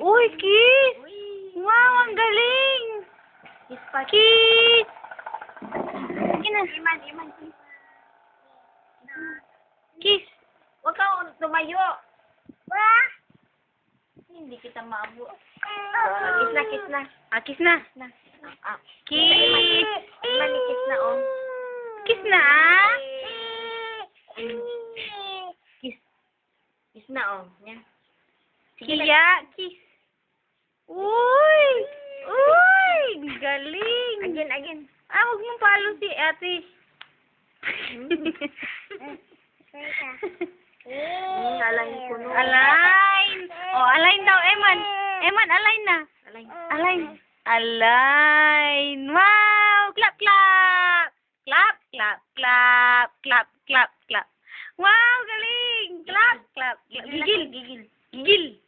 Uy, kiss! Uy. Wow, ang galing! Kiss pa. Kiss! Sige na. Iman. Kiss! Huwag kang tumayo. Wah! Hindi kita maabo. Kiss na. Ah, kiss na. Kiss! Iman, kiss na, oh. Kiss na, ah? Kiss na, oh. Yan. Kiya, kiss. Uy! Uy! Galing! Again. Ah, huwag mong palo si ate. Align ko, no. Align! Oh, align daw, Eman. Eman, align na. Align. Align. Wow! Clap, clap! Clap, clap, clap. Clap, clap, clap. Wow, galing! Clap, clap. Gigil. Gigil.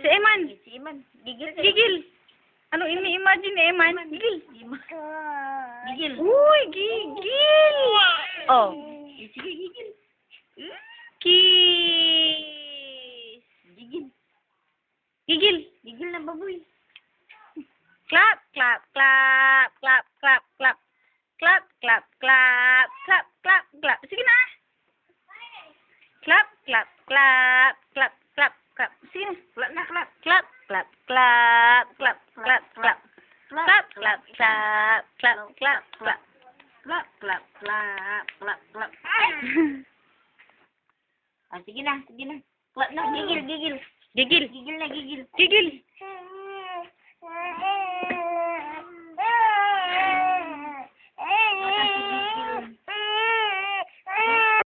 Si Eman. Si Iman. Gigil. Gigil. Ano ini-imagine ni Eman? Gigil. Gigil. Uy, gigil! Oh. Sige, gigil. Kiss. Gigil. Gigil. Gigil na baboy. Clap, clap, clap, clap, clap, clap. Clap, clap, clap, clap, clap, clap. Sige na. Clap, clap, clap, clap, clap, clap. Sige na. Clap na, clap. Clap, clap, clap, clap, clap, clap. Clap, clap, clap, clap, clap, clap. Clap. Ah, sige na. Clap na, gigil. Gigil. Gigil na, gigil. Gigil.